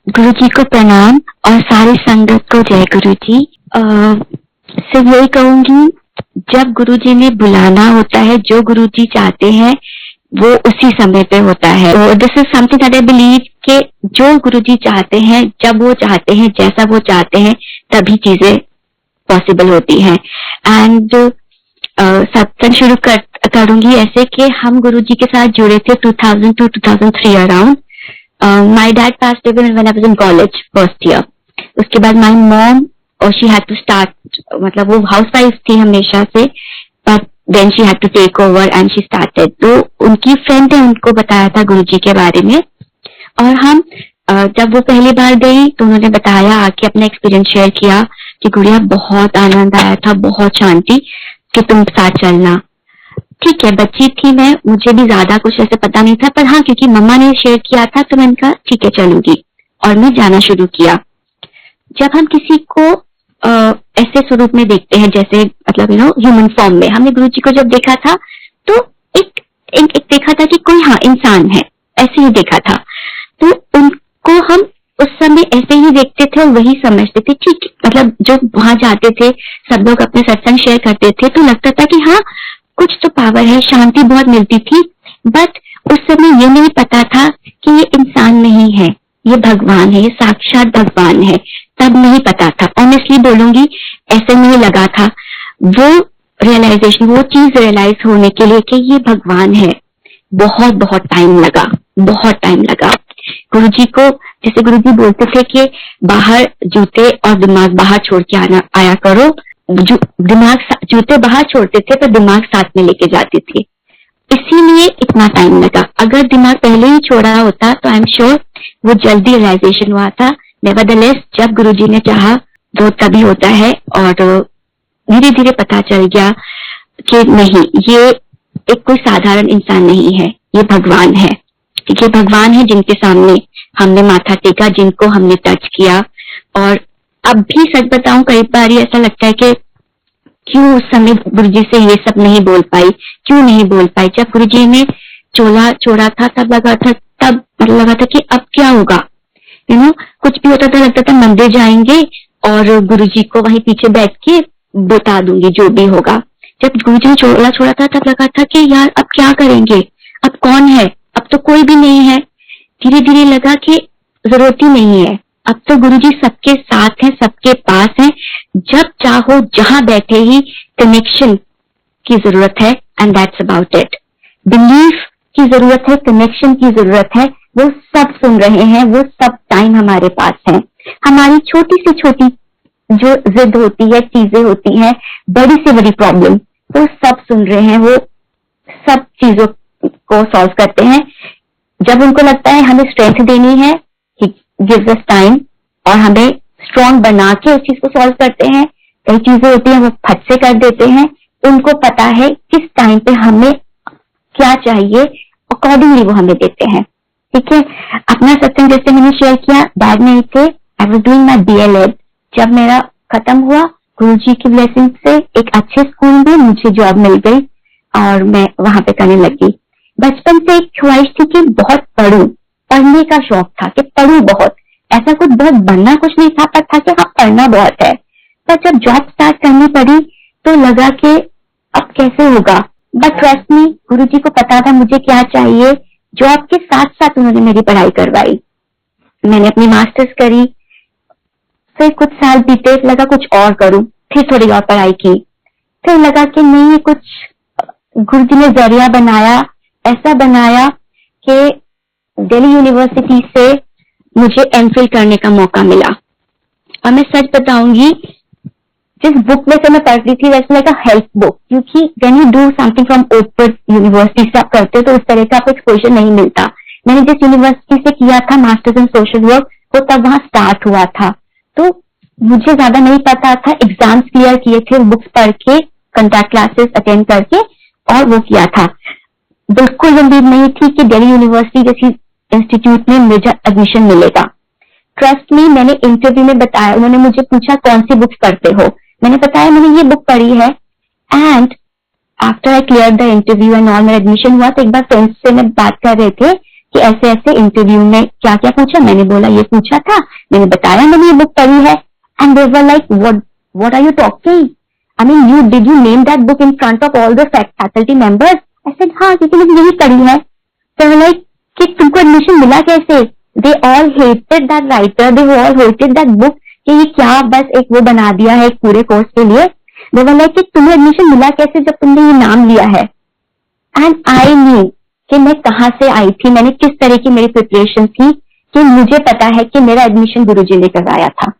गुरु जी को प्रणाम और सारी संगत को जय गुरु जी। सिर्फ यही कहूंगी, जब गुरु जी ने बुलाना होता है, जो गुरु जी चाहते हैं वो उसी समय पे होता है। तो this is something that I believe कि जो गुरु जी चाहते हैं, जब वो चाहते हैं, जैसा वो चाहते हैं, तभी चीजें पॉसिबल होती हैं। एंड सत्संग शुरू करूंगी ऐसे कि हम गुरु जी के साथ जुड़े थे 2000 to 2003 around. My dad passed away when I was in college first year. उसके बाद my mom और she had to start, मतलब वो हाउसवाइफ थी हमेशा से, but then she had to take over and she started. तो उनकी फ्रेंड ने उनको बताया था गुरुजी के बारे में, और हम जब वो पहली बार गई तो उन्होंने बताया, आके अपना एक्सपीरियंस शेयर किया कि गुड़िया बहुत आनंद आया था, बहुत शांति, कि तुम साथ चलना। ठीक है, बच्ची थी मैं, मुझे भी ज्यादा कुछ ऐसे पता नहीं था, पर हाँ क्योंकि मम्मा ने शेयर किया था तो मैंने कहा ठीक है चलूंगी, और मैं जाना शुरू किया। जब हम किसी को ऐसे स्वरूप में देखते हैं, जैसे मतलब ह्यूमन फॉर्म में, हमने गुरु जी को जब देखा था तो एक देखा था कि कोई हाँ इंसान है, ऐसे ही देखा था। तो उनको हम उस समय ऐसे ही देखते थे और वही समझते थे। ठीक, मतलब जब वहां जाते थे, सब लोग अपने सत्संग शेयर करते थे, तो लगता था कि हाँ कुछ तो पावर है, शांति बहुत मिलती थी। बट उस समय ये नहीं पता था कि ये इंसान नहीं है, ये भगवान है, ये साक्षात भगवान है। तब नहीं पता था, ऑनेस्टली बोलूंगी, ऐसे नहीं लगा था। वो रियलाइजेशन, वो चीज रियलाइज होने के लिए कि ये भगवान है, बहुत बहुत टाइम लगा, बहुत टाइम लगा। गुरुजी को, जैसे गुरुजी बोलते थे कि बाहर जूते और दिमाग बाहर छोड़ के आया करो। जूते बाहर छोड़ते थे पर दिमाग साथ में लेके जाती थी, इसीलिए इतना टाइम लगा। अगर दिमाग पहले ही छोड़ा होता तो आई एम श्योर वो जल्दी रियलाइजेशन हुआ था। नेवरदलेस जब गुरुजी ने चाहा वो तभी होता है, और धीरे धीरे पता चल गया कि नहीं, ये एक कोई साधारण इंसान नहीं है, ये भगवान है। ये भगवान है जिनके सामने हमने माथा टेका, जिनको हमने टच किया। और अब भी सच बताऊं, कई बार ऐसा लगता है कि क्यों उस समय गुरुजी से ये सब नहीं बोल पाई, क्यों नहीं बोल पाई। जब गुरुजी ने चोला छोड़ा था तब लगा था कि अब क्या होगा। कुछ भी होता था, लगता था मंदिर जाएंगे और गुरुजी को वहीं पीछे बैठ के बता दूंगी जो भी होगा। जब गुरुजी ने चोला छोड़ा था तब लगा था कि यार अब क्या करेंगे, अब कौन है, अब तो कोई भी नहीं है। धीरे धीरे लगा कि जरूरत ही नहीं है, अब तो गुरुजी सबके साथ हैं, सबके पास हैं। जब चाहो जहां बैठे ही कनेक्शन की जरूरत है, and that's about it. Belief की जरूरत है, कनेक्शन की जरूरत है। वो सब सुन रहे हैं, वो सब टाइम हमारे पास है। हमारी छोटी से छोटी जो जिद होती है, चीजें होती हैं, बड़ी से बड़ी प्रॉब्लम, वो सब सुन रहे हैं, वो सब चीजों को सॉल्व करते हैं। जब उनको लगता है हमें स्ट्रेंथ देनी है, गिव्स अस टाइम, और हमें स्ट्रॉन्ग बना के उस चीज को सॉल्व करते हैं। कई चीजें होती हैं वो फट से कर देते हैं। उनको पता है किस टाइम पे हमें क्या चाहिए, अकॉर्डिंगली वो हमें देते हैं। ठीक है, अपना सत्संग जैसे मैंने शेयर किया, डैड नहीं थे, I was doing my DLED। जब मेरा खत्म हुआ, गुरुजी की ब्लेसिंग से एक अच्छे स्कूल में मुझे जॉब मिल गई और मैं वहां पे करने लगी। बचपन से एक ख्वाहिश थी कि बहुत पढ़ूं, पढ़ने का शौक था कि पढ़ूं बहुत। ऐसा कुछ बहुत बनना कुछ नहीं था, पर था कि हाँ पढ़ना बहुत है। पर जब जॉब स्टार्ट करनी पड़ी तो लगा कि अब कैसे होगा। बट ट्रस्ट मी, गुरुजी को पता था मुझे क्या चाहिए। जॉब के साथ साथ उन्होंने मेरी पढ़ाई करवाई, मैंने अपनी मास्टर्स करी। फिर कुछ साल बीते, लगा कुछ और करूं, फिर थोड़ी और पढ़ाई की। फिर लगा कि नहीं, कुछ गुरुजी ने जरिया बनाया, ऐसा बनाया कि दिल्ली यूनिवर्सिटी से मुझे एमफिल करने का मौका मिला। और मैं सच बताऊंगी, जिस बुक में से मैं पढ़ रही थी वैसे लाइक अ हेल्प बुक, क्योंकि when you do something from open university से आप करते हो तो उस तरह का आपको एक्सपोजर नहीं मिलता। मैंने जिस यूनिवर्सिटी से किया था मास्टर्स इन सोशल वर्क, वो तब वहां स्टार्ट हुआ था, तो मुझे ज्यादा नहीं पता था। एग्जाम्स क्लियर किए थे बुक्स पढ़ के, कंटैक्ट क्लासेस अटेंड करके, और वो किया था। बिल्कुल उम्मीद नहीं थी कि दिल्ली यूनिवर्सिटी जैसी इंस्टीट्यूट में मुझे एडमिशन मिलेगा। ट्रस्ट मी, मैंने इंटरव्यू में बताया, उन्होंने मुझे पूछा कौन सी बुक्स पढ़ते हो, मैंने बताया मैंने ये बुक पढ़ी है। And after I clear the interview and all, मेरा एडमिशन हुआ तो एक बार फ्रेंड्स से मैं बात कर रहे थे कि ऐसे ऐसे इंटरव्यू में क्या क्या पूछा, मैंने बोला ये पूछा था, मैंने बताया मैंने ये बुक पढ़ी है, and they were like what are you talking, I mean did you name that book in front of all the faculty members? I said हाँ, क्योंकि मैंने यही पढ़ी है. So like कि तुमको एडमिशन मिला कैसे? They all hated that writer, they all hated that book, कि ये क्या बस एक वो बना दिया है एक पूरे कोर्स के लिए. They were like कि तुम्हें एडमिशन मिला कैसे जब तुमने ये नाम लिया है. एंड आई न्यू कि मैं कहाँ से आई थी, मैंने किस तरह की मेरी प्रिपरेशन थी, कि मुझे पता है कि मेरा एडमिशन गुरुजी ने करवाया था.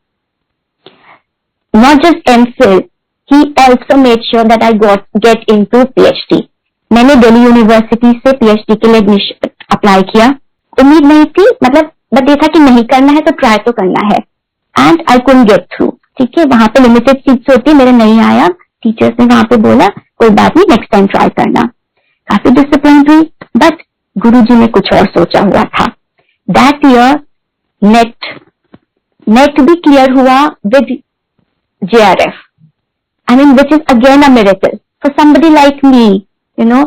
Not just MPhil, he also made sure that I get into PhD. मैंने दिल्ली यूनिवर्सिटी से पीएचडी के लिए एडमिशन अप्लाई किया. उम्मीद नहीं थी, मतलब बट ये था कि नहीं करना है तो ट्राई तो करना है. And I couldn't get through. ठीक है, वहां पे लिमिटेड सीट्स होती है, मेरे नहीं आया. टीचर्स ने वहां पे बोला कोई बात नहीं, नेक्स्ट टाइम ट्राई करना. काफी डिसअपॉइंट हुई, बट गुरुजी ने कुछ और सोचा हुआ था. दैट ईयर नेट भी क्लियर हुआ with JRF. I mean which is again a miracle for somebody like me. You know,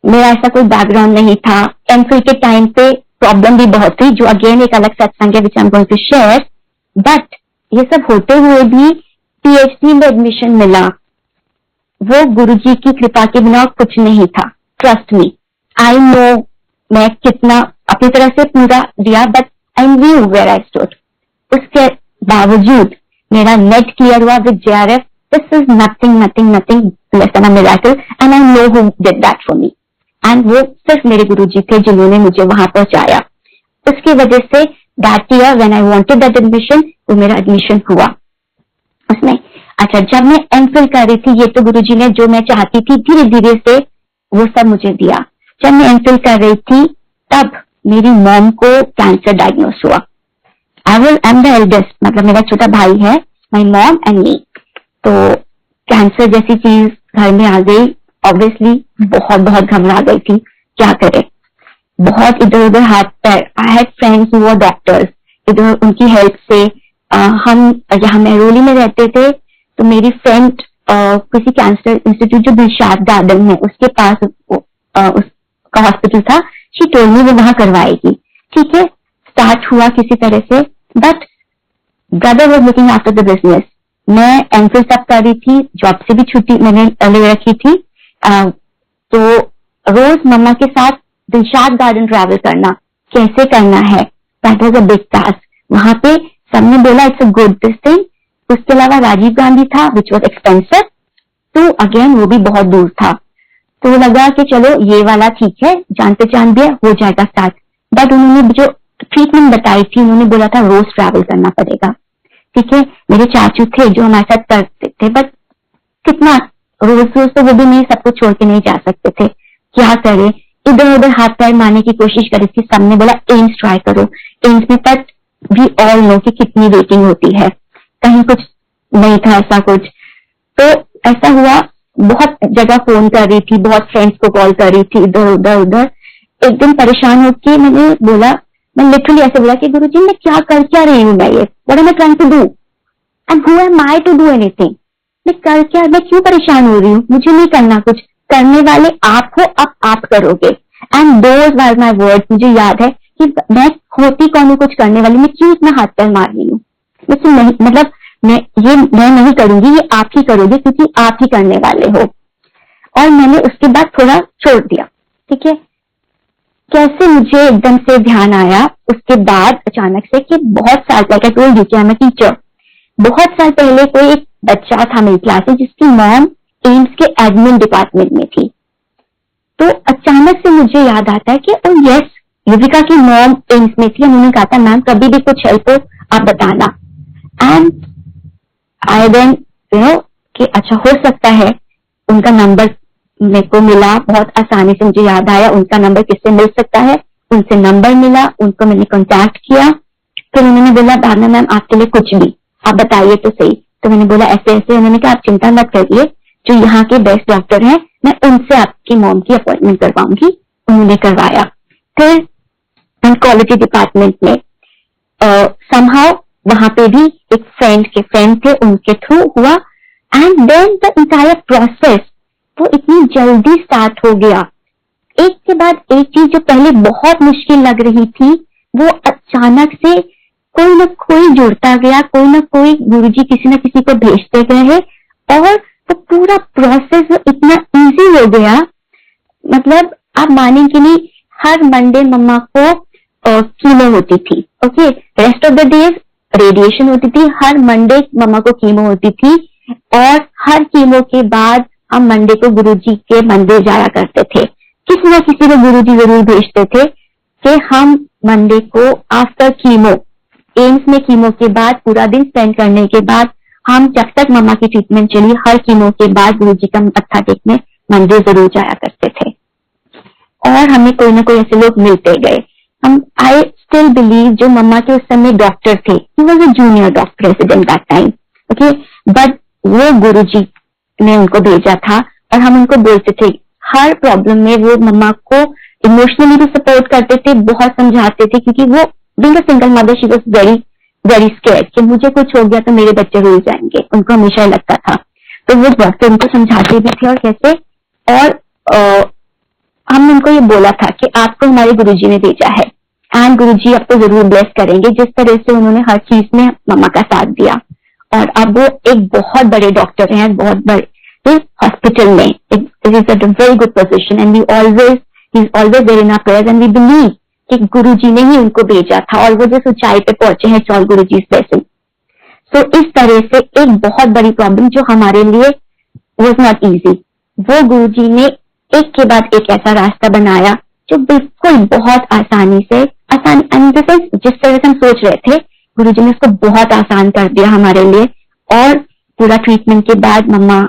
मेरा ऐसा कोई बैकग्राउंड नहीं था. एमफिल के टाइम पे प्रॉब्लम भी बहुत थी, जो अगेन एक अलग सत्संग है which I am going to share. But ये सब होते हुए भी पीएचडी में एडमिशन मिला. वो गुरुजी की कृपा के बिना कुछ नहीं था. ट्रस्ट मी, आई नो मैं कितना अपनी तरह से पूरा दिया, but I knew where I stood. उसके बावजूद मेरा नेट क्लियर हुआ with JRF. This is nothing less than a miracle, and I know who did that for me. And वो सिर्फ मेरे गुरुजी थे जिन्होंने मुझे वहां पहुंचाया. उसकी वजह say that year when I wanted that admission, वो मेरा एडमिशन हुआ उसमें. अच्छा, जब मैं एमफिल कर रही थी, ये तो गुरुजी ने जो मैं चाहती थी धीरे धीरे से वो सब मुझे दिया. जब मैं एमफिल कर रही थी तब मेरी मॉम को कैंसर डायग्नोस हुआ. आई एम द एल्डेस्ट, मतलब मेरा छोटा भाई है, माई मॉम एंड मी. तो कैंसर जैसी चीज घर में आ गई. ऑब्वियसली बहुत बहुत घबरा गई थी, क्या करे. बहुत इधर उधर हाथ पैर. I had friends who were doctors. इधर उनकी हेल्प से हम यहाँ मेहरौली में रहते थे, तो मेरी फ्रेंड किसी कैंसर इंस्टीट्यूट जो दिलशाद गार्डन है उसके पास उसका हॉस्पिटल था. शी टोल्ड मी वो वहां करवाएगी. ठीक है, स्टार्ट हुआ किसी तरह से. But brother was looking after the business. मैं एमफिल तब कर रही थी, जॉब से भी छुट्टी मैंने ले रखी थी. तो रोज मम्मा के साथ दिलशाद गार्डन ट्रैवल करना, कैसे करना है, that was a big task. वहां पे सबने बोला it's a good this thing. उसके अलावा राजीव गांधी था विच वॉज एक्सपेंसिव, तो अगेन वो भी बहुत दूर था. तो लगा कि चलो ये वाला ठीक है, जान पहचान भी हो जाएगा स्टार्ट. बट उन्होंने जो ट्रीटमेंट बताई थी, उन्होंने बोला था रोज ट्रैवल करना पड़ेगा. ठीक है, मेरे चाचू थे जो हमारे साथ करते थे, बट कितना रोज तो वो भी नहीं, सबको छोड़ के नहीं जा सकते थे. क्या करे, इधर उधर हाथ पैर मारने की कोशिश करी थी. सबने बोला एम्स ट्राई करो. एम्स में तक भी ऑल नो कि कितनी वेटिंग होती है, कहीं कुछ नहीं था ऐसा कुछ. तो ऐसा हुआ, बहुत जगह फोन कर रही थी, बहुत फ्रेंड्स को कॉल कर रही थी, इधर उधर. एक दिन परेशान होकर मैंने बोला, मैं लिटरली ऐसे बोला कि गुरुजी मैं क्या रही हूँ, मैं ये what am I trying to do and who am I to do anything. मैं क्यों परेशान हो रही हूँ, मुझे नहीं करना कुछ, करने वाले आप हो, अब आप करोगे. And those were my words. मुझे याद है कि मैं होती कौन हूँ कुछ करने वाली, मैं क्यों इतना हाथ पैर मार रही हूँ. लेकिन नहीं, मतलब मैं नहीं करूंगी, ये आप ही करोगे क्योंकि आप ही करने वाले हो. और मैंने उसके बाद थोड़ा छोड़ दिया. ठीक है, कैसे मुझे एकदम से ध्यान आया उसके बाद अचानक से कि बहुत साल पहले, टोल्ड यू कि आई एम अ टीचर, बहुत साल पहले कोई एक बच्चा था मेरी क्लास में जिसकी मॉम एम्स के एडमिन डिपार्टमेंट में थी. तो अचानक से मुझे याद आता है कि ओ यस, युविका की मॉम एम्स में थी. उन्होंने कहा था मैम कभी भी कुछ हेल्प हो आप बताना. एंड आई देन कि अच्छा हो सकता है, उनका नंबर मेरे को मिला बहुत आसानी से. मुझे याद आया उनका नंबर किससे मिल सकता है, उनसे नंबर मिला, उनको मैंने कांटेक्ट किया. फिर उन्होंने बोला भावना मैम आपके लिए कुछ भी, आप बताइए तो सही. तो मैंने बोला ऐसे ऐसे. उन्होंने कहा आप चिंता मत करिए, जो यहाँ के बेस्ट डॉक्टर हैं मैं उनसे आपकी मॉम की अपॉइंटमेंट करवाऊंगी. उन्होंने करवाया. फिर क्वालिटी डिपार्टमेंट में समहाउ वहां पे भी एक फ्रेंड थे, उनके थ्रू हुआ. And then the entire process वो इतनी जल्दी स्टार्ट हो गया. एक के बाद एक चीज जो पहले बहुत मुश्किल लग रही थी वो अचानक से कोई ना कोई जुड़ता गया, कोई ना कोई गुरुजी किसी न किसी को भेजते गए और तो पूरा प्रोसेस इतना इजी हो गया। मतलब आप मानेंगे नहीं, हर मंडे मम्मा को कीमो होती थी। Okay, rest of the days radiation होती थी, हर मंडे मम्मा को कीमो होती थी और हर कीमो के बाद हम मंडे को गुरुजी के मंदिर जाया करते थे। किसी न किसी को गुरुजी जरूर भेजते थे कि हम मंडे को आफ्टर कीमो, एम्स में कीमो के बाद पूरा दिन स्पेंड करने के बाद हम जब तक मम्मा की ट्रीटमेंट चली, हर कीमो के बाद गुरुजी का मत्था टेकने मंदिर जरूर जाया करते थे। और हमें कोई ना कोई ऐसे लोग मिलते गए। हम आई स्टिल बिलीव जो मम्मा के उस समय डॉक्टर थे, he was a junior doctor resident that time, okay, but वो गुरुजी ने उनको भेजा था और हम उनको बोलते थे हर प्रॉब्लम में। वो मम्मा को इमोशनली भी सपोर्ट करते थे, बहुत समझाते थे, क्योंकि वो being a single mother she was very very scared कि मुझे कुछ हो गया तो मेरे बच्चे रुल जाएंगे, उनको हमेशा लगता था। तो वो डॉक्टर उनको समझाते भी थे और कैसे, और हमने उनको ये बोला था कि आपको हमारे गुरुजी ने भेजा है एंड गुरुजी आपको जरूर ब्लेस करेंगे। जिस तरह से उन्होंने हर चीज में मम्मा का साथ दिया और अब वो एक बहुत बड़े डॉक्टर हैं, बहुत बड़े हॉस्पिटल में, it is a very good position and we always there in our prayers and we believe कि गुरुजी ने ही उनको भेजा था और वो जिस ऊंचाई पे पहुंचे हैं, इट्स ऑल गुरुजीज ब्लेसिंग। सो इस तरह से एक बहुत बड़ी प्रॉब्लम जो हमारे लिए वाज नॉट इजी, वो गुरुजी ने एक के बाद एक ऐसा रास्ता बनाया जो बिल्कुल बहुत आसानी से, जिस तरह से हम सोच रहे थे, गुरुजी ने उसको बहुत आसान कर दिया हमारे लिए। और पूरा ट्रीटमेंट के बाद मम्मा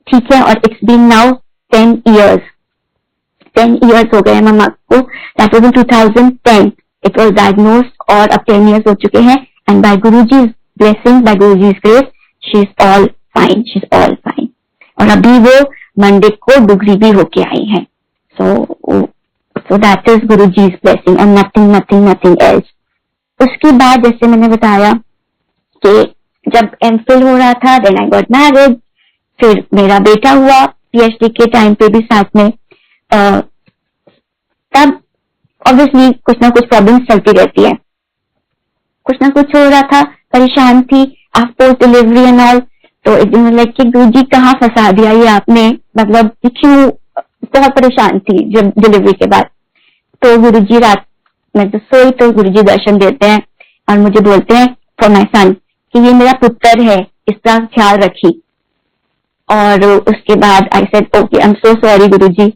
ठीक है, और इट्स बीन नाउ 10 इयर्स हो गए मम्मा को। That was in 2010 it was diagnosed और अब 10 इयर्स हो चुके हैं and by Guruji's blessing, by Guruji's grace, she is all fine. और अभी वो मंडे को डिग्री भी होके आई है। सो that is Guruji's blessing and nothing else. उसके बाद जैसे मैंने बताया कि जब एमफिल हो रहा था, देन आई गॉट मैरिड, फिर मेरा बेटा हुआ पीएचडी के टाइम पे भी साथ में। तब ऑब्वियसली कुछ ना कुछ प्रॉब्लम चलती रहती है, कुछ ना कुछ हो रहा था, परेशान थी आफ्टर डिलीवरी एंड ऑल। तो एक दिन लाइक कि गुरुजी कहाँ फंसा दिया ये आपने, मतलब क्यों, बहुत परेशान थी जब डिलीवरी के बाद। तो गुरुजी रात में तो सोई तो गुरुजी दर्शन देते हैं और मुझे बोलते हैं फॉर माय सन कि ये मेरा पुत्र है, इसका ख्याल रखी। और उसके बाद I said okay, I am so sorry Guruji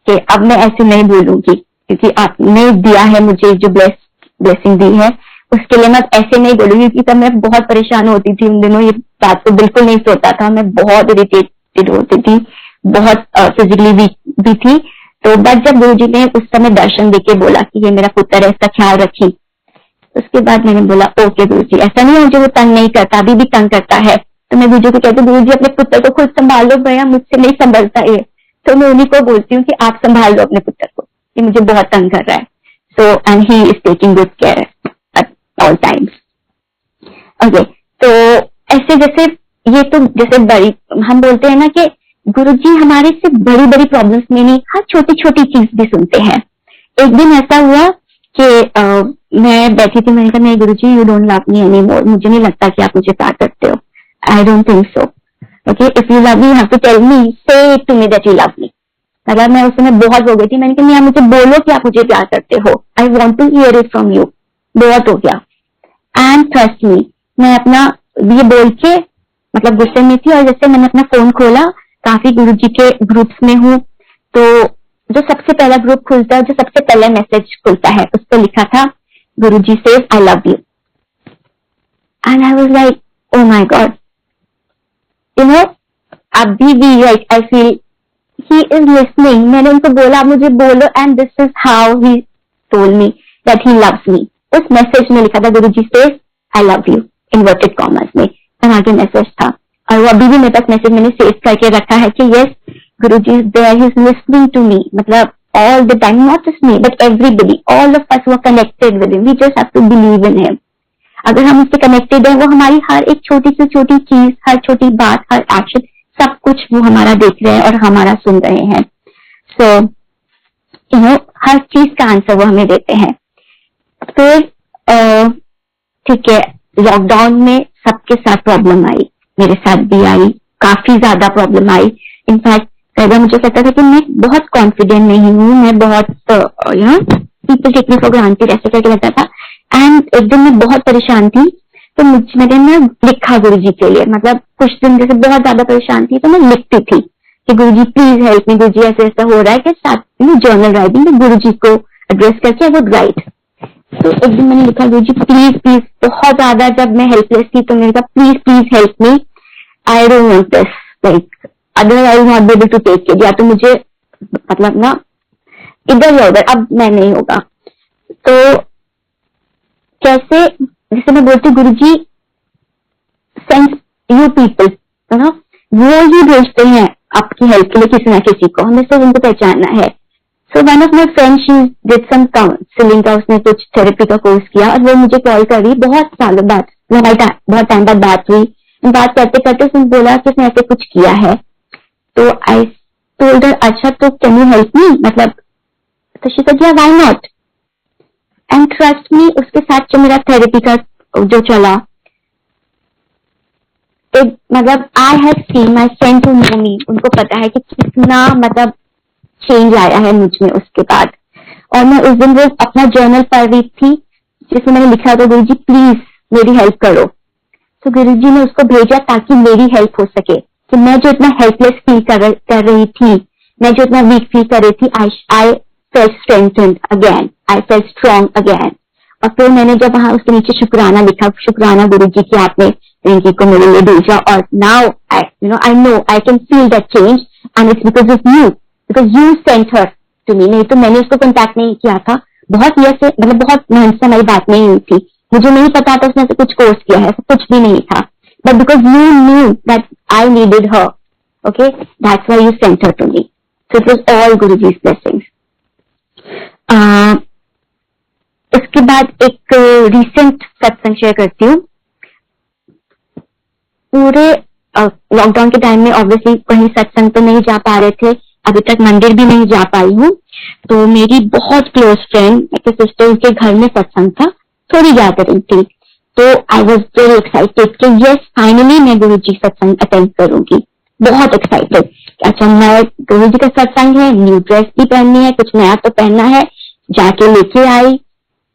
कि अब मैं ऐसे नहीं बोलूंगी, क्योंकि आपने दिया है मुझे जो ब्लेसिंग दी है उसके लिए मैं ऐसे नहीं बोलूंगी, क्योंकि तब मैं बहुत परेशान होती थी उन दिनों। ये रात को बिल्कुल नहीं सोता था, मैं बहुत इरिटेटेड होती थी, बहुत फिजिकली वीक भी थी। तो बस जब गुरुजी ने उस समय दर्शन देके बोला कि ये मेरा पुत्र है, इसका ख्याल रखी, उसके बाद मैंने बोला ओके गुरुजी, ऐसा नहीं है मुझे वो तंग नहीं करता, अभी भी तंग करता है। तो मैं गुरुजी को कहती हूँ गुरुजी अपने पुत्र को खुद संभाल लो भैया, मुझसे नहीं संभलता ये। तो मैं उन्हीं को बोलती हूँ कि आप संभाल लो अपने पुत्र को, ये मुझे बहुत तंग कर रहा है। So and he is taking good care at all times. Okay, तो ऐसे जैसे ये तो जैसे बड़ी हम बोलते हैं ना कि गुरुजी हमारे से बड़ी बड़ी प्रॉब्लम्स में नहीं, हर छोटी छोटी चीज भी सुनते हैं। एक दिन ऐसा हुआ कि मैं बैठी थी, मैंने कहा नहीं Guruji you don't love me anymore, मुझे नहीं लगता कि आप मुझे प्यार करते हो, I don't think so. Okay, if you love me you have to tell me, say it to me that you love me. मतलब मैं उस समय बहुत हो गई थी, मैंने कहा नहीं आप मुझे बोलो कि आप मुझे प्यार करते हो, I want to hear it from you, बहुत हो गया। एंड ट्रस्ट मी, मैं अपना ये बोल के मतलब गुस्से में थी, और जैसे मैंने अपना फोन खोला, काफी गुरुजी के ग्रुप्स में हूँ, तो जो सबसे पहला ग्रुप खुलता है, जो सबसे पहला मैसेज खुलता है, उस पर लिखा था Guruji says I love you. And I was like oh my god, you know, अभी भी like I feel he is listening. मैंने उनको बोला मुझे बोलो, and this is how he told me that he loves me. उस मैसेज में लिखा था Guruji says I love you inverted commas में, आगे मैसेज था। और वो अभी भी मेरे पास मैसेज मैंने सेव करके रखा है कि yes Guruji is there, he is listening to me, मतलब all the time, not just me but everybody, all of us were connected with him, we just have to believe in him. अगर हम उससे connected हैं, वो हमारी हर एक छोटी से छोटी चीज, हर छोटी बात, हर एक्शन, सब कुछ वो हमारा देख रहे हैं और हमारा सुन रहे हैं। सो हर चीज का आंसर वो हमें देते हैं। फिर ठीक है, लॉकडाउन में सबके साथ प्रॉब्लम आई, मेरे साथ भी आई, काफी ज्यादा प्रॉब्लम आई। इनफैक्ट पहले मुझे कहता था कि मैं बहुत कॉन्फिडेंट नहीं हूँ, मैं बहुत people take me for granted ऐसे करके लगता था। एंड एक दिन मैं बहुत परेशान थी, तो मैंने ना लिखा गुरु जी के लिए, मतलब कुछ दिन जैसे बहुत ज्यादा परेशान थी तो मैं लिखती थी कि गुरु जी प्लीज हेल्प मी, गुरु जी ऐसे ऐसा हो रहा है, कि साथ में जर्नल राइटिंग गुरु जी को एड्रेस करके आई वुड राइट। तो एक दिन मैंने लिखा गुरु जी प्लीज प्लीज, बहुत ज्यादा जब मैं हेल्पलेस थी तो मैंने कहा please please help me, I don't want this, like other I will not be able to take it, या तो मुझे मतलब ना इधर या उधर, अब मैं नहीं होगा। तो कैसे, जैसे मैं बोलती गुरु जी सेंस यू पीपल, है ना, वो ही भेजते हैं आपकी हेल्प के लिए किसी ना किसी को, हमें सिर्फ उनको पहचानना है। So one of my friend she did some counselling का, उसने कुछ थेरेपी का कोर्स किया और वो मुझे कॉल करी बहुत सालों बाद, बहुत टाइम बाद बात हुई। बात करते करते उसने बोला कि उसने ऐसे कुछ किया है, तो आई टोल्ड हर अच्छा तो कैन यू हेल्प मी, मतलब तो she said yeah why not. And trust me, उसके साथ जो मेरा थेरेपी का जो चला, मतलब I have seen my friend to know me, उनको पता है कि कितना मतलब चेंज आया है मुझ में उसके बाद। और मैं उस दिन वो अपना जर्नल पढ़ रही थी जिसमें मैंने लिखा था गुरु जी प्लीज मेरी हेल्प करो। तो गुरु जी ने उसको भेजा ताकि मेरी हेल्प हो सके, कि मैं जो इतना हेल्पलेस फील कर रही थी, मैं जो इतना वीक फील कर रही थी, I felt strengthened again, I felt strong again. और फिर मैंने जब वहां उसके नीचे शुक्राना लिखा, शुक्राना गुरु जी की आपने रिंकी को मेरे लिए भेजा, और now I know I can feel that change and it's because of you, because you sent her to me. नहीं तो मैंने उसको कॉन्टैक्ट नहीं किया था, बहुत ईयर से, मतलब बहुत मेहनत से हमारी बात नहीं हुई थी, मुझे नहीं पता था उसने कुछ कोर्स किया है, कुछ भी नहीं था, but because you knew that I needed her, okay, that's why you sent her to me. So it was all Guruji's blessings. उसके बाद एक रिसेंट सत्संग शेयर करती हूँ। पूरे लॉकडाउन के टाइम में ऑब्वियसली कहीं सत्संग तो नहीं जा पा रहे थे, अभी तक मंदिर भी नहीं जा पाई हूँ, तो मेरी बहुत क्लोज फ्रेंड एक सिस्टर के घर में सत्संग था, थोड़ी गैदरिंग थी, तो आई वॉज वेरी एक्साइटेड कि यस फाइनली मैं गुरु जी सत्संग अटेंड करूंगी, बहुत एक्साइटेड। अच्छा मैं गुरु जी का सत्संग है, न्यू ड्रेस भी पहननी है, कुछ नया तो पहनना है, जाके लेके आई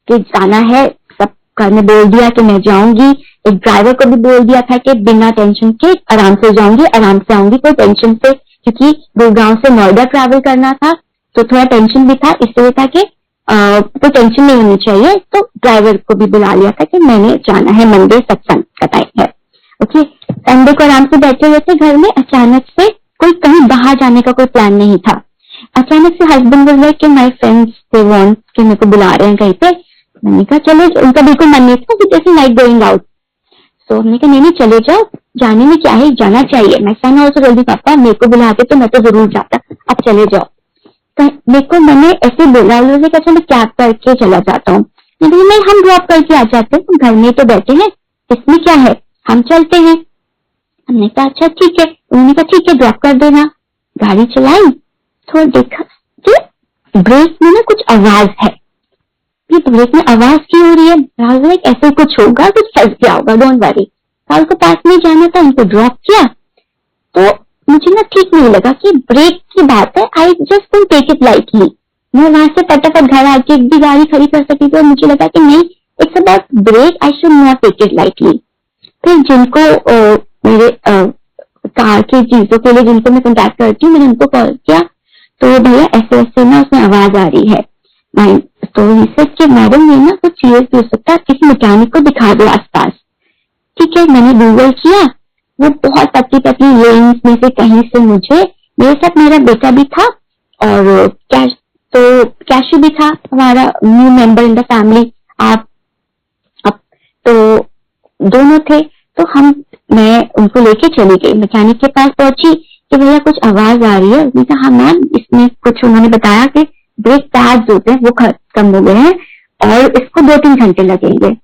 कि जाना है, सब घर में बोल दिया कि मैं जाऊंगी, एक ड्राइवर को भी बोल दिया था कि बिना टेंशन के आराम से जाऊंगी, आराम से आऊंगी, कोई टेंशन से, क्योंकि गुड़गांव से नोएडा ट्रैवल करना था तो थोड़ा टेंशन भी था, इसलिए था कि कोई टेंशन नहीं होनी चाहिए, तो ड्राइवर को भी बुला लिया था कि मैंने जाना है, मंडे सत्संग का टाइम है, ओके। संडे को आराम से बैठे हुए थे घर में, अचानक से कोई कहीं बाहर जाने का कोई प्लान नहीं था, अचानक से हस्बैंड बोल रहे कि माई फ्रेंड्स दे वांट कि मेरे को बुला रहे हैं कहीं पे, मैंने कहा चलो, उनका बिल्कुल मन नहीं था, जैसे लाइक गोइंग आउट, तो हमने कहा नहीं चले जाओ, जाने में क्या है, जाना चाहिए। मैं कहना ऑल्सो जल्दी पापा मेरे को बुलाते तो मैं तो जरूर जाता, अब चले जाओ। तो मेरे को मैंने ऐसे बोला, उन्होंने कहा चलो कैब करके चला जाता हूँ, नहीं हम ड्रॉप करके आ जाते हैं, घर में तो बैठे हैं, इसमें क्या है, हम चलते हैं। हमने कहा अच्छा ठीक है, उन्होंने कहा ठीक है ड्रॉप कर देना। गाड़ी चलाई, थोड़ा देखा कि ब्रेक में ना कुछ आवाज है, ये ब्रेक में आवाज क्यों हो रही है, राहुल ऐसे कुछ होगा, कुछ फंस गया होगा, डोंट वरी। राहुल को पास में जाना था, उनको ड्रॉप किया, तो मुझे ना ठीक नहीं लगा कि ब्रेक की बात है, I just don't take it lightly. मैं वहां से फटाफट घर आके एक भी गाड़ी खड़ी कर सकती थी, और मुझे लगा कि नहीं it's about break, I should not take it lightly. फिर जिनको मेरे कार की चीजों के लिए जिनको मैं कॉन्टैक्ट करती हूँ, मैंने उनको कॉल किया, तो भैया ऐसे ऐसे ना उसमें आवाज आ रही है, तो कि मैडम ये ना कुछ सीरियस भी हो सकता है, किसी मैकेनिक को दिखा दो आसपास। ठीक है, मैंने गूगल किया, वो बहुत पतली पतली लेन्स में से कहीं से मुझे, मेरे साथ मेरा बेटा भी था और कैशू भी था, हमारा new member in the family, आप तो दोनों थे, तो मैं उनको लेके चली गई, मैकेनिक के पास पहुंची कि भैया कुछ आवाज आ रही है, उसने कहा हाँ मैम इसमें कुछ, उन्होंने बताया कि ब्रेक पैड्स होते हैं वो खत्म हो गए हैं और इसको 2-3 घंटे लगेंगे।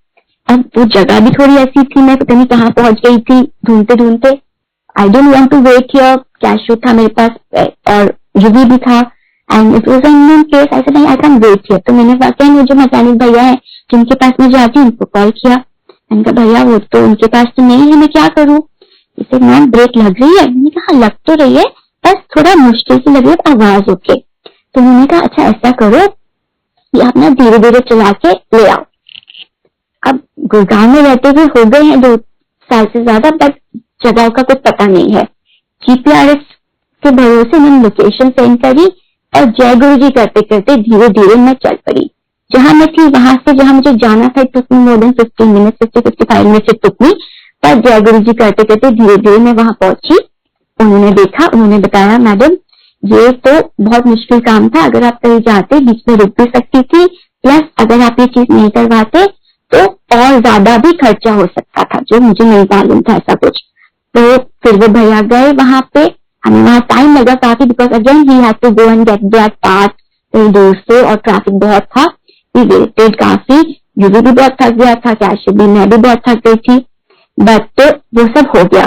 अब वो जगह भी थोड़ी ऐसी थी, मैं पता नहीं कहाँ पहुंच गई थी ढूंढते ढूंढते, I don't want to wait here, Kashu था मेरे पास और युवी भी था, and it was in case, I said I can wait here. तो मैंने वाकई वो जो मैकेनिक भैया है जिनके पास मैं जाती हूँ उनको कॉल किया, मैंने कहा भैया वो तो उनके पास तो नहीं है, मैं क्या करूँ? इसे मैम ब्रेक लग रही है। मैंने कहा लग तो रही है, बस थोड़ा मुश्किल से लग रही है, आवाज होके। तो मैंने कहा अच्छा ऐसा करो कि आप ना धीरे धीरे चला के ले आओ। अब गुड़गांव में रहते हुए हो गए हैं 2 साल से ज्यादा, बट जगह का कुछ पता नहीं है। जीपीआरएस के भरोसे मैंने लोकेशन सेंड करी और जय गुरु जी करते करते धीरे धीरे मैं चल पड़ी। जहां मैं थी वहां से जहां मुझे जाना था, it took me more than 15 minute, 50-55 minute it took me, पर जय गुरु जी करते करते धीरे धीरे मैं वहां पहुंची। उन्होंने देखा, उन्होंने बताया मैडम ये तो बहुत मुश्किल काम था, अगर आप कहीं जाते बीच में रुक भी सकती थी, प्लस अगर आप ये चीज नहीं करवाते तो और ज्यादा भी खर्चा हो सकता था, जो मुझे नहीं मालूम था ऐसा कुछ। तो फिर वो भैया गए वहां पे, हमें वहां टाइम लगा काफी, because again he had to go and get that part कहीं दूर से, और ट्रैफिक बहुत था, ही वेटेड काफी, युवी भी बहुत थक गया था, कैशियर भी, मैं भी बहुत थक गई थी, बट वो सब हो गया।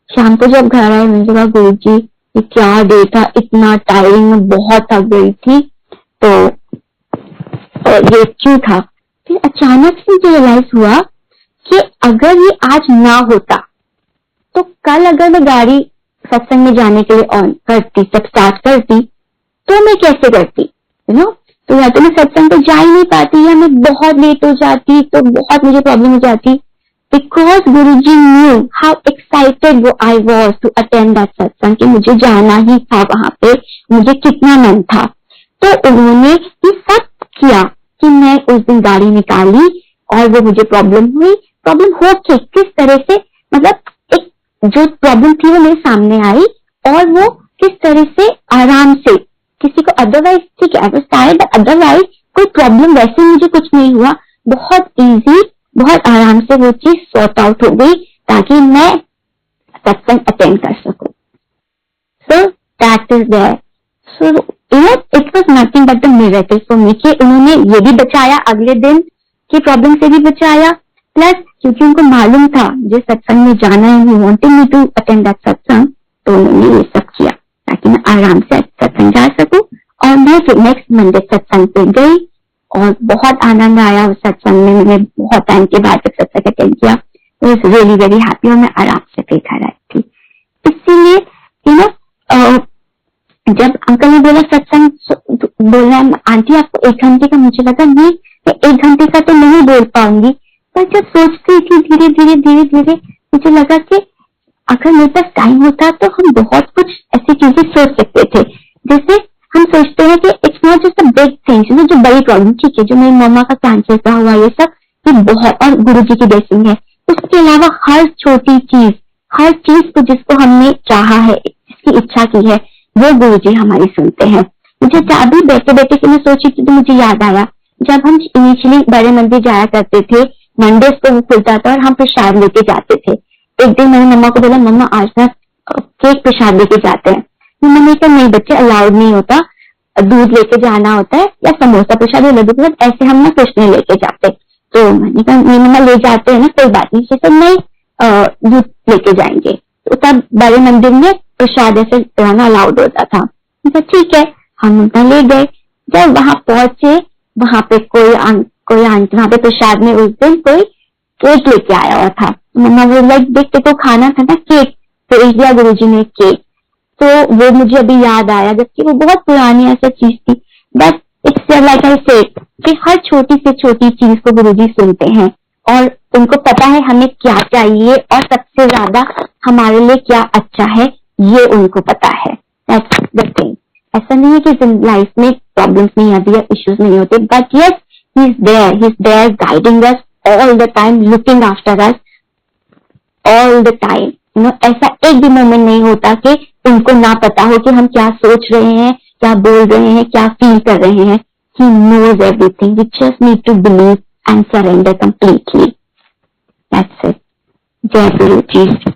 शाम को जब घर आए मैंने कहा गुरु जी ये क्या डे था, इतना टायरिंग, में बहुत थक गई थी, तो ये क्यों था? फिर अचानक से मुझे रियलाइज हुआ कि अगर ये आज ना होता तो कल अगर मैं गाड़ी सत्संग में जाने के लिए ऑन करती, जब स्टार्ट करती, तो मैं कैसे करती, यू नो? तो या तो मैं सत्संग पे जा ही नहीं पाती, या मैं बहुत लेट हो जाती, तो बहुत मुझे प्रॉब्लम हो जाती। Because Guruji knew how excited I was to attend that satsang, कि मुझे जाना ही था वहां पे, मुझे कितना मन था। तो उन्होंने ये सब किया कि मैं उस दिन गाड़ी निकाली, और वो मुझे प्रॉब्लम हुई, प्रॉब्लम हो के किस तरह से, मतलब एक जो प्रॉब्लम थी वो मेरे सामने आई, और वो किस तरह से आराम से, किसी को अदरवाइज ठीक है टायर्ड, अदरवाइज कोई प्रॉब्लम वैसे मुझे कुछ नहीं हुआ, बहुत इजी, बहुत आराम से वो चीज सॉर्ट आउट हो गई, ताकि मैं सत्संग अटेंड कर सकूं। So that is there. So you know it was nothing but the miracle for me, कि उन्होंने ये भी बचाया, अगले दिन की प्रॉब्लम से भी बचाया, प्लस क्योंकि उनको मालूम था मुझे सत्संग में जाना है, he wanted me to attend that satsang, तो उन्होंने ये सब किया ताकि मैं आराम से सत्संग जा सकूं। और मैं फिर नेक्स्ट मंडे सत्संग पे गई और बहुत आनंद आया उस सत्संग में, मैंने बहुत टाइम के बाद जब सत्संग अटेंड किया, I was really very happy, और मैं आराम से फिर घर आई थी। इसीलिए यू नो जब अंकल ने बोला सत्संग बोलना है आंटी आपको 1 घंटे का, मुझे लगा नहीं मैं 1 घंटे का तो नहीं बोल पाऊंगी, पर जब सोचती थी धीरे धीरे धीरे धीरे मुझे लगा कि अगर मेरे पास टाइम होता तो हम बहुत कुछ ऐसी चीजें सोच सकते थे। जैसे हम सोचते हैं कि it's not just a big things, जो बड़ी प्रॉब्लम, ठीक है जो मेरी मम्मा का कैंसर का हुआ ये सब, ये बहुत, और गुरु जी की ब्लेसिंग है। उसके अलावा हर छोटी चीज, हर चीज को जिसको हमने चाहा है, जिसकी इच्छा की है, वो गुरु जी हमारी सुनते हैं। मुझे अभी बैठे बैठे से मैं सोची थी तो मुझे याद आया, जब हम इनिशियली बड़े मंदिर जाया करते थे, मंडेज को वो खुलता था और हम प्रसाद लेके जाते थे। एक दिन मैंने मम्मा को बोला मम्मा आज ना केक प्रसाद लेके जाते हैं। मम्मा ने कहा नहीं बच्चे अलाउड नहीं होता, दूध लेके जाना होता है, या समोसा प्रसाद या लड्डू प्रसाद ऐसे हम ना कुछ नहीं लेके जाते। तो मैंने कहा नहीं मम्मा ले जाते हैं ना, कोई बात नहीं, जैसे नहीं दूध लेके जाएंगे। तो तब बड़े मंदिर में प्रसाद ऐसे रहना अलाउड होता था। ठीक है, हम उनका ले गए। जब वहां पहुंचे, वहां पे कोई आंटी वहां पे प्रसाद में उस दिन कोई केक लेके आया हुआ था। मम्मा वो लाइक देखते तो खाना था ना केक, तो एक दिया गुरु जी ने केक, तो वो मुझे अभी याद आया, जबकि वो बहुत पुरानी ऐसा चीज थी। But it's like I said कि हर छोटी से छोटी चीज को गुरु जी सुनते हैं, और उनको पता है हमें क्या चाहिए, और सबसे ज्यादा हमारे लिए क्या अच्छा है ये उनको पता है। That's the thing. ऐसा नहीं है कि लाइफ में प्रॉब्लम्स नहीं आती है, इश्यूज नहीं होते, but yes he is there guiding us all the time, looking after us all the time. You know ऐसा एक भी मोमेंट नहीं होता कि उनको ना पता हो कि हम क्या सोच रहे हैं, क्या बोल रहे हैं, क्या फील कर रहे हैं। He knows everything. We just need to believe and surrender completely. That's it. जय गुरु जी।